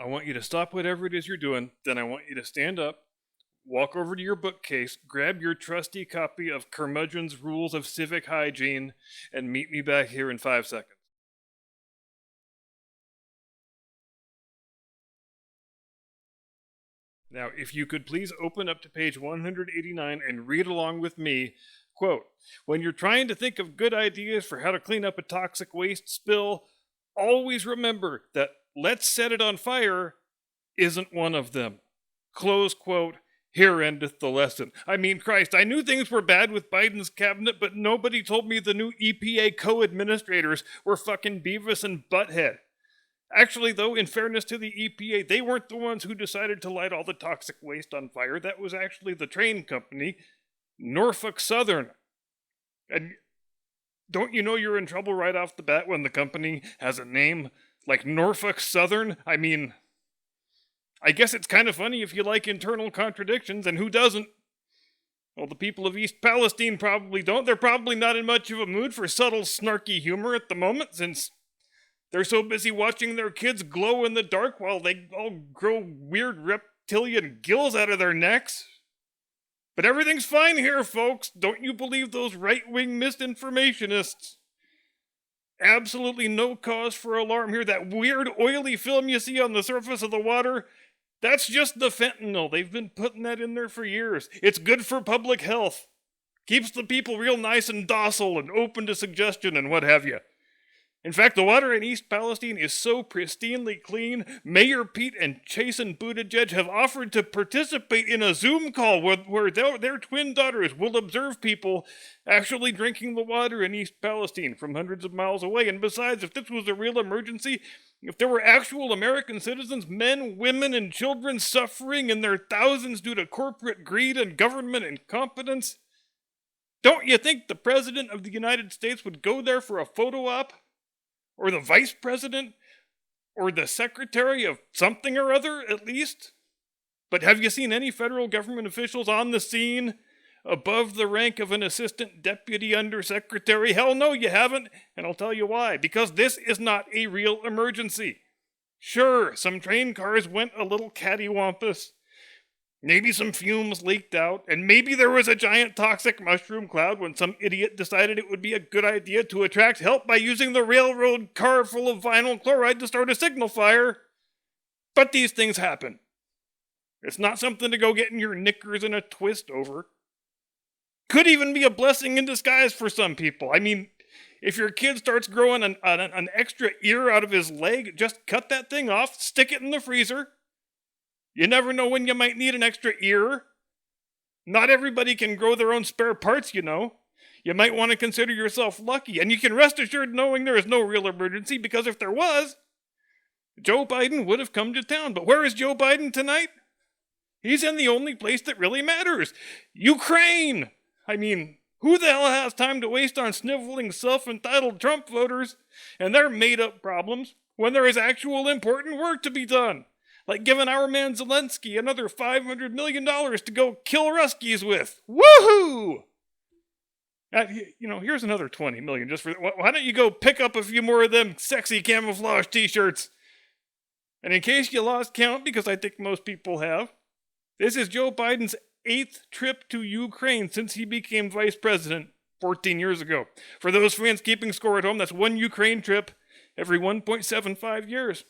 I want you to stop whatever it is you're doing. Then I want you to stand up, walk over to your bookcase, grab your trusty copy of Curmudgeon's Rules of Civic Hygiene, and meet me back here in 5 seconds. Now, if you could please open up to page 189 and read along with me, quote, "When you're trying to think of good ideas for how to clean up a toxic waste spill, always remember that 'let's set it on fire' isn't one of them." Close quote. Here endeth the lesson. I mean, Christ, I knew things were bad with Biden's cabinet, but nobody told me the new EPA co-administrators were fucking Beavis and Butthead. Actually, though, in fairness to the EPA, they weren't the ones who decided to light all the toxic waste on fire. That was actually the train company, Norfolk Southern. And don't you know you're in trouble right off the bat when the company has a name like Norfolk Southern? I mean, I guess it's kind of funny if you like internal contradictions, and who doesn't? Well, the people of East Palestine probably don't. They're probably not in much of a mood for subtle, snarky humor at the moment, since they're so busy watching their kids glow in the dark while they all grow weird reptilian gills out of their necks. But everything's fine here, folks. Don't you believe those right-wing misinformationists? Absolutely no cause for alarm here. That weird oily film you see on the surface of the water, that's just the fentanyl. They've been putting that in there for years. It's good for public health. Keeps the people real nice and docile and open to suggestion and what have you. In fact, the water in East Palestine is so pristinely clean, Mayor Pete and Chasen Buttigieg have offered to participate in a Zoom call where their twin daughters will observe people actually drinking the water in East Palestine from hundreds of miles away. And besides, if this was a real emergency, if there were actual American citizens, men, women, and children suffering in their thousands due to corporate greed and government incompetence, don't you think the President of the United States would go there for a photo op? Or the Vice President? Or the Secretary of something or other, at least? But have you seen any federal government officials on the scene above the rank of an Assistant Deputy Undersecretary? Hell no, you haven't, and I'll tell you why. Because this is not a real emergency. Sure, some train cars went a little cattywampus. Maybe some fumes leaked out, and maybe there was a giant toxic mushroom cloud when some idiot decided it would be a good idea to attract help by using the railroad car full of vinyl chloride to start a signal fire. But these things happen. It's not something to go getting your knickers in a twist over. Could even be a blessing in disguise for some people. I mean, if your kid starts growing an extra ear out of his leg, just cut that thing off, stick it in the freezer. You never know when you might need an extra ear. Not everybody can grow their own spare parts, you know. You might want to consider yourself lucky, and you can rest assured knowing there is no real emergency, because if there was, Joe Biden would have come to town. But where is Joe Biden tonight? He's in the only place that really matters. Ukraine! I mean, who the hell has time to waste on sniveling self-entitled Trump voters and their made-up problems when there is actual important work to be done? Like giving our man Zelensky another $500 million to go kill Ruskies with. Woohoo! Here's another $20 million just for... Why don't you go pick up a few more of them sexy camouflage t-shirts? And in case you lost count, because I think most people have, this is Joe Biden's 8th trip to Ukraine since he became vice president 14 years ago. For those fans keeping score at home, that's one Ukraine trip every 1.75 years.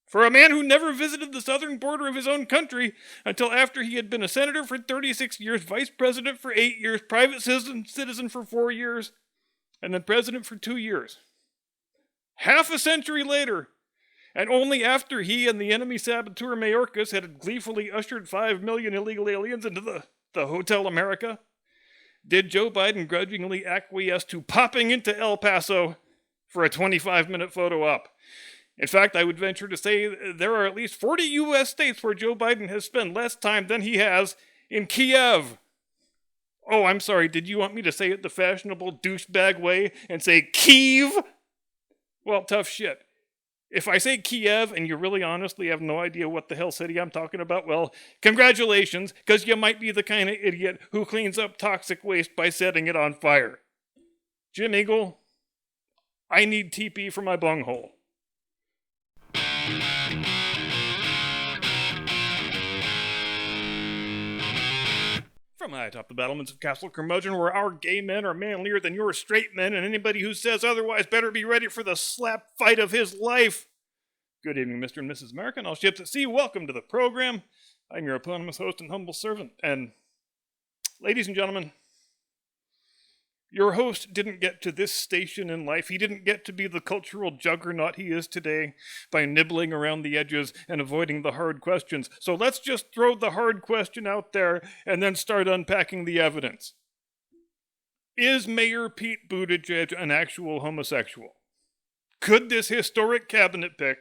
For a man who never visited the southern border of his own country until after he had been a senator for 36 years, vice president for 8 years, private citizen for 4 years, and then president for 2 years. Half a century later, and only after he and the enemy saboteur Mayorkas had gleefully ushered 5 million illegal aliens into the Hotel America, did Joe Biden grudgingly acquiesce to popping into El Paso for a 25-minute photo op. In fact, I would venture to say there are at least 40 U.S. states where Joe Biden has spent less time than he has in Kiev. Oh, I'm sorry, did you want me to say it the fashionable douchebag way and say Kiev? Well, tough shit. If I say Kiev and you really honestly have no idea what the hell city I'm talking about, well, congratulations, because you might be the kind of idiot who cleans up toxic waste by setting it on fire. Jim Eagle, I need TP for my bunghole. From high atop the battlements of Castle Curmudgeon, where our gay men are manlier than your straight men, and anybody who says otherwise better be ready for the slap fight of his life. Good evening, Mr. and Mrs. American, all ships at sea. Welcome to the program. I'm your eponymous host and humble servant. And, ladies and gentlemen, your host didn't get to this station in life. He didn't get to be the cultural juggernaut he is today by nibbling around the edges and avoiding the hard questions. So let's just throw the hard question out there and then start unpacking the evidence. Is Mayor Pete Buttigieg an actual homosexual? Could this historic cabinet pick,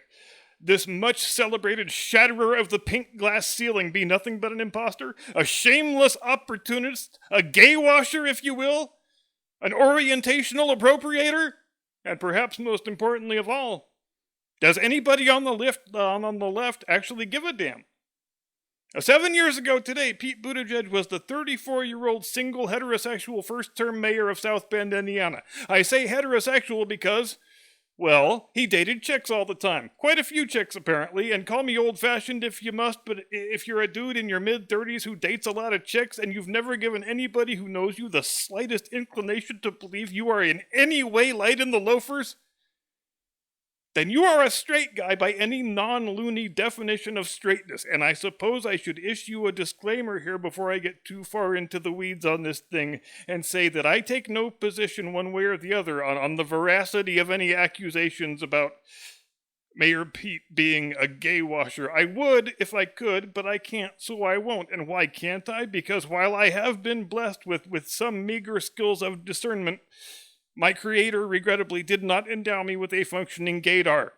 this much celebrated shatterer of the pink glass ceiling, be nothing but an imposter? A shameless opportunist? A gay washer, if you will? An orientational appropriator? And perhaps most importantly of all, does anybody on the left actually give a damn? 7 years ago today, Pete Buttigieg was the 34-year-old single heterosexual first-term mayor of South Bend, Indiana. I say heterosexual because, well, he dated chicks all the time. Quite a few chicks, apparently, and call me old-fashioned if you must, but if you're a dude in your mid-30s who dates a lot of chicks and you've never given anybody who knows you the slightest inclination to believe you are in any way light in the loafers, then you are a straight guy by any non-loony definition of straightness. And I suppose I should issue a disclaimer here before I get too far into the weeds on this thing and say that I take no position one way or the other on the veracity of any accusations about Mayor Pete being a gay washer. I would if I could, but I can't, so I won't. And why can't I? Because while I have been blessed with some meager skills of discernment, my creator, regrettably, did not endow me with a functioning gaydar.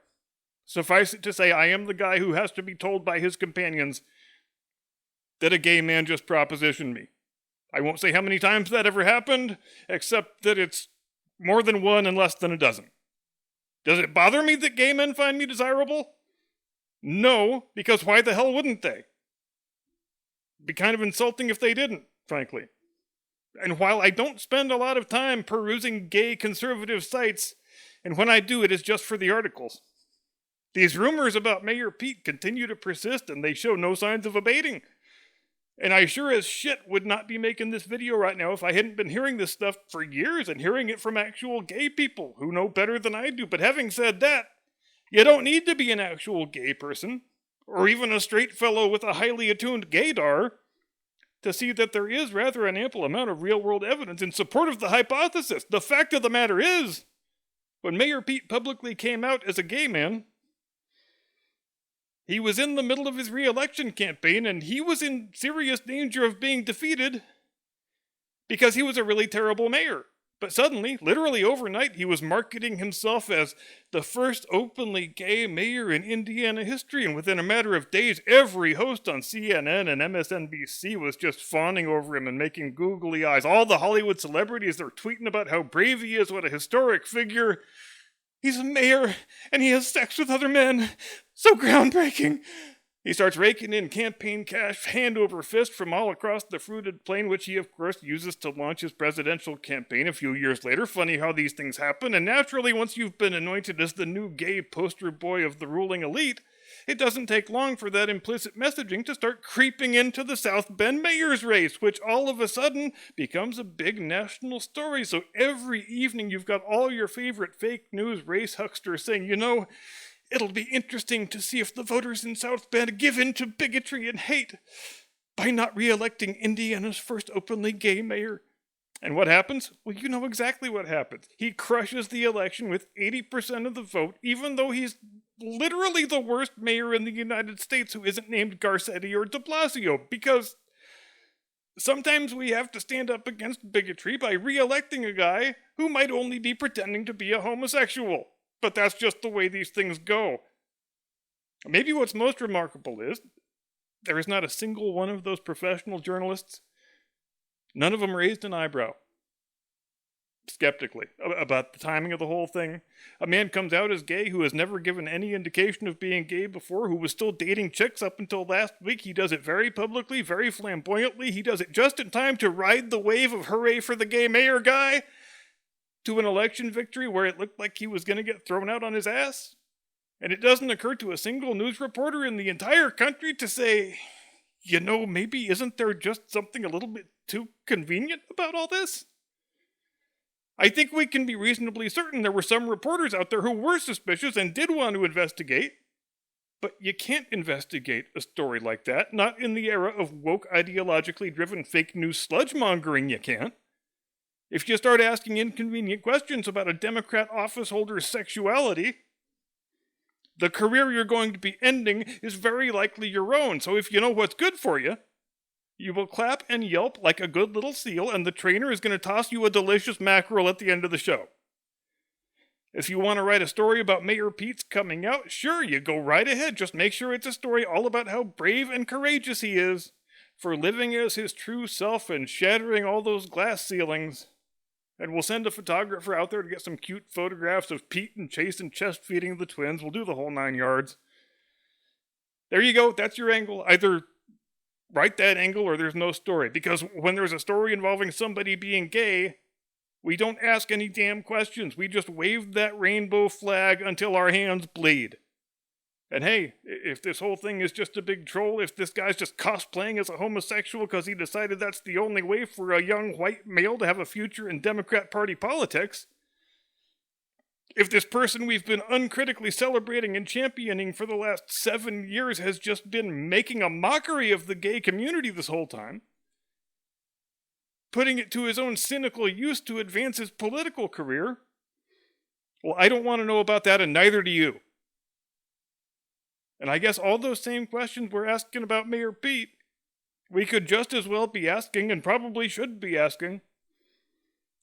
Suffice it to say, I am the guy who has to be told by his companions that a gay man just propositioned me. I won't say how many times that ever happened, except that it's more than one and less than a dozen. Does it bother me that gay men find me desirable? No, because why the hell wouldn't they? It'd be kind of insulting if they didn't, frankly. And while I don't spend a lot of time perusing gay conservative sites, and when I do, it is just for the articles, these rumors about Mayor Pete continue to persist, and they show no signs of abating. And I sure as shit would not be making this video right now if I hadn't been hearing this stuff for years and hearing it from actual gay people who know better than I do. But having said that, you don't need to be an actual gay person, or even a straight fellow with a highly attuned gaydar, to see that there is rather an ample amount of real-world evidence in support of the hypothesis. The fact of the matter is, when Mayor Pete publicly came out as a gay man, he was in the middle of his re-election campaign, and he was in serious danger of being defeated because he was a really terrible mayor. But suddenly, literally overnight, he was marketing himself as the first openly gay mayor in Indiana history, and within a matter of days, every host on CNN and MSNBC was just fawning over him and making googly eyes. All the Hollywood celebrities, they're tweeting about how brave he is, what a historic figure. He's a mayor, and he has sex with other men. So groundbreaking. He starts raking in campaign cash hand over fist from all across the fruited plain, which he, of course, uses to launch his presidential campaign a few years later. Funny how these things happen. And naturally, once you've been anointed as the new gay poster boy of the ruling elite, it doesn't take long for that implicit messaging to start creeping into the South Bend mayor's race, which all of a sudden becomes a big national story. So every evening you've got all your favorite fake news race hucksters saying, you know, it'll be interesting to see if the voters in South Bend give in to bigotry and hate by not re-electing Indiana's first openly gay mayor. And what happens? Well, you know exactly what happens. He crushes the election with 80% of the vote, even though he's literally the worst mayor in the United States who isn't named Garcetti or de Blasio, because sometimes we have to stand up against bigotry by re-electing a guy who might only be pretending to be a homosexual. But that's just the way these things go. Maybe what's most remarkable is there is not a single one of those professional journalists, none of them raised an eyebrow, skeptically, about the timing of the whole thing. A man comes out as gay who has never given any indication of being gay before, who was still dating chicks up until last week. He does it very publicly, very flamboyantly. He does it just in time to ride the wave of hooray for the gay mayor guy to an election victory where it looked like he was going to get thrown out on his ass. And it doesn't occur to a single news reporter in the entire country to say, maybe isn't there just something a little bit too convenient about all this? I think we can be reasonably certain there were some reporters out there who were suspicious and did want to investigate. But you can't investigate a story like that, not in the era of woke, ideologically driven fake news sludge mongering, you can't. If you start asking inconvenient questions about a Democrat office holder's sexuality, the career you're going to be ending is very likely your own. So if you know what's good for you, you will clap and yelp like a good little seal, and the trainer is going to toss you a delicious mackerel at the end of the show. If you want to write a story about Mayor Pete's coming out, sure, you go right ahead. Just make sure it's a story all about how brave and courageous he is for living as his true self and shattering all those glass ceilings. And we'll send a photographer out there to get some cute photographs of Pete and Chase and chest feeding the twins. We'll do the whole 9 yards. There you go. That's your angle. Either write that angle or there's no story. Because when there's a story involving somebody being gay, we don't ask any damn questions. We just wave that rainbow flag until our hands bleed. And hey, if this whole thing is just a big troll, if this guy's just cosplaying as a homosexual because he decided that's the only way for a young white male to have a future in Democrat Party politics, if this person we've been uncritically celebrating and championing for the last 7 years has just been making a mockery of the gay community this whole time, putting it to his own cynical use to advance his political career, well, I don't want to know about that, and neither do you. And I guess all those same questions we're asking about Mayor Pete, we could just as well be asking, and probably should be asking,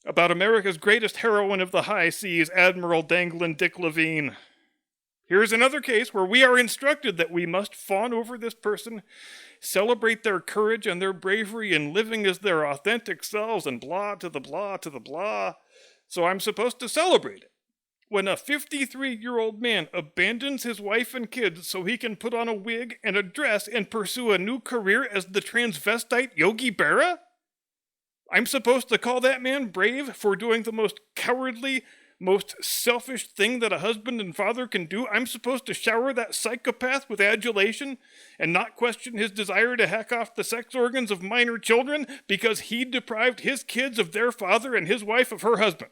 about America's greatest heroine of the high seas, Admiral Danglin' Dick Levine. Here's another case where we are instructed that we must fawn over this person, celebrate their courage and their bravery in living as their authentic selves, and blah to the blah to the blah. So I'm supposed to celebrate it. When a 53-year-old man abandons his wife and kids so he can put on a wig and a dress and pursue a new career as the transvestite Yogi Berra? I'm supposed to call that man brave for doing the most cowardly, most selfish thing that a husband and father can do? I'm supposed to shower that psychopath with adulation and not question his desire to hack off the sex organs of minor children because he deprived his kids of their father and his wife of her husband?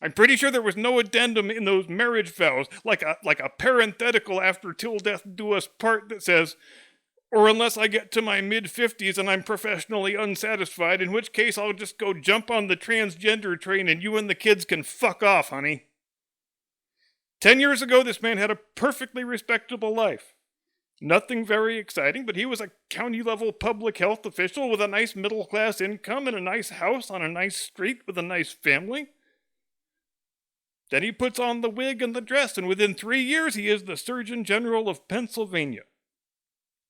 I'm pretty sure there was no addendum in those marriage vows, like a parenthetical after till death do us part that says, or unless I get to my mid-50s and I'm professionally unsatisfied, in which case I'll just go jump on the transgender train and you and the kids can fuck off, honey. 10 years ago, this man had a perfectly respectable life. Nothing very exciting, but he was a county-level public health official with a nice middle-class income and a nice house on a nice street with a nice family. Then he puts on the wig and the dress, and within 3 years he is the Surgeon General of Pennsylvania.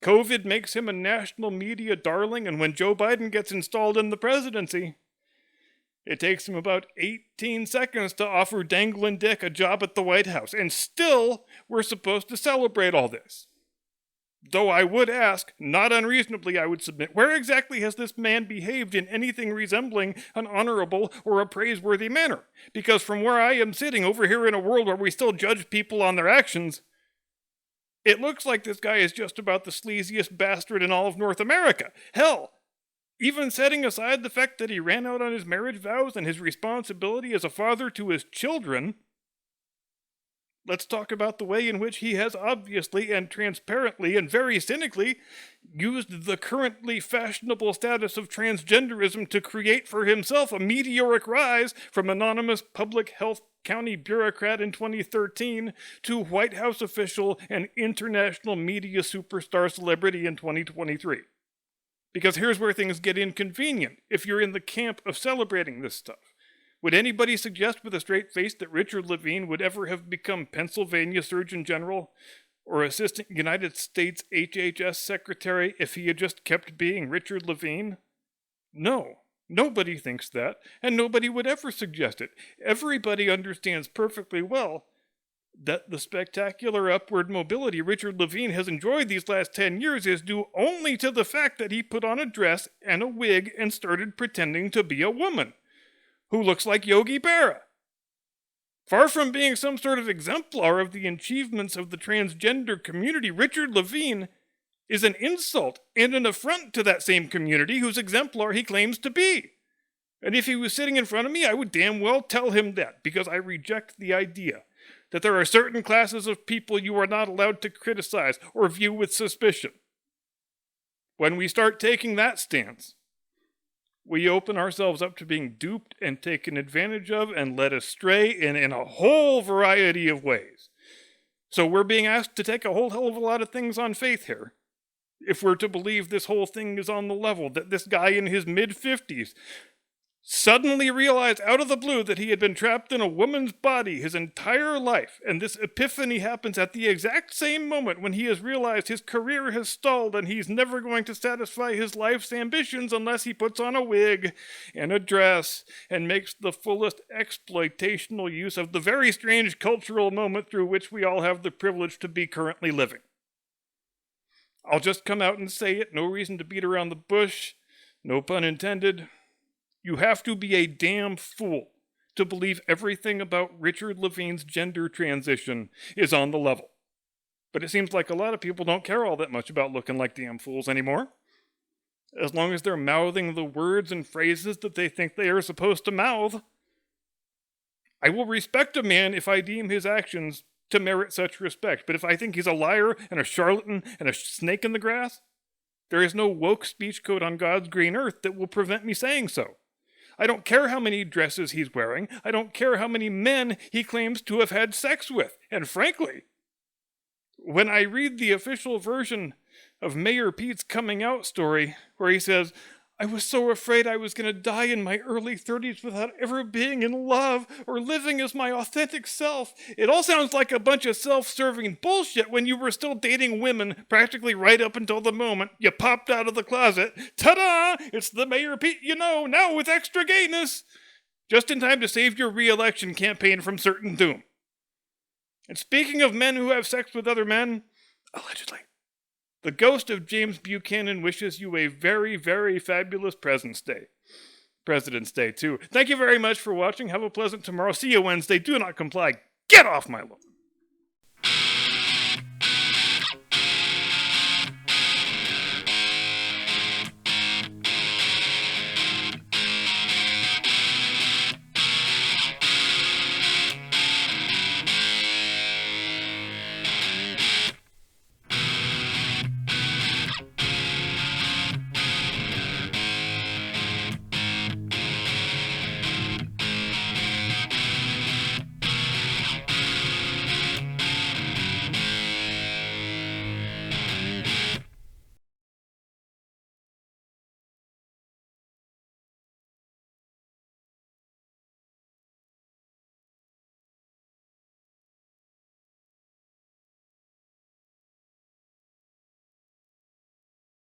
COVID makes him a national media darling, and when Joe Biden gets installed in the presidency, it takes him about 18 seconds to offer Danglin' Dick a job at the White House, and still we're supposed to celebrate all this. Though I would ask, not unreasonably I would submit, where exactly has this man behaved in anything resembling an honorable or a praiseworthy manner? Because from where I am sitting over here in a world where we still judge people on their actions, it looks like this guy is just about the sleaziest bastard in all of North America. Hell, even setting aside the fact that he ran out on his marriage vows and his responsibility as a father to his children, let's talk about the way in which he has obviously and transparently and very cynically used the currently fashionable status of transgenderism to create for himself a meteoric rise from anonymous public health county bureaucrat in 2013 to White House official and international media superstar celebrity in 2023. Because here's where things get inconvenient if you're in the camp of celebrating this stuff. Would anybody suggest with a straight face that Richard Levine would ever have become Pennsylvania Surgeon General or Assistant United States HHS Secretary if he had just kept being Richard Levine? No, nobody thinks that, and nobody would ever suggest it. Everybody understands perfectly well that the spectacular upward mobility Richard Levine has enjoyed these last 10 years is due only to the fact that he put on a dress and a wig and started pretending to be a woman who looks like Yogi Berra. Far from being some sort of exemplar of the achievements of the transgender community, Richard Levine is an insult and an affront to that same community whose exemplar he claims to be. And if he was sitting in front of me, I would damn well tell him that, because I reject the idea that there are certain classes of people you are not allowed to criticize or view with suspicion. When we start taking that stance, we open ourselves up to being duped and taken advantage of and led astray in a whole variety of ways. So we're being asked to take a whole hell of a lot of things on faith here. If we're to believe this whole thing is on the level, that this guy in his mid-50s suddenly realized out of the blue that he had been trapped in a woman's body his entire life, and this epiphany happens at the exact same moment when he has realized his career has stalled and he's never going to satisfy his life's ambitions unless he puts on a wig and a dress and makes the fullest exploitational use of the very strange cultural moment through which we all have the privilege to be currently living. I'll just come out and say it, no reason to beat around the bush, no pun intended. You have to be a damn fool to believe everything about Richard Levine's gender transition is on the level. But it seems like a lot of people don't care all that much about looking like damn fools anymore. As long as they're mouthing the words and phrases that they think they are supposed to mouth. I will respect a man if I deem his actions to merit such respect. But if I think he's a liar and a charlatan and a snake in the grass, there is no woke speech code on God's green earth that will prevent me saying so. I don't care how many dresses he's wearing. I don't care how many men he claims to have had sex with. And frankly, when I read the official version of Mayor Pete's coming out story, where he says, I was so afraid I was going to die in my early 30s without ever being in love or living as my authentic self. It all sounds like a bunch of self-serving bullshit when you were still dating women practically right up until the moment you popped out of the closet. Ta-da! It's the Mayor Pete you know, now with extra gayness. Just in time to save your re-election campaign from certain doom. And speaking of men who have sex with other men, allegedly, the ghost of James Buchanan wishes you a very, very fabulous President's Day, too. Thank you very much for watching. Have a pleasant tomorrow. See you Wednesday. Do not comply. Get off my lawn.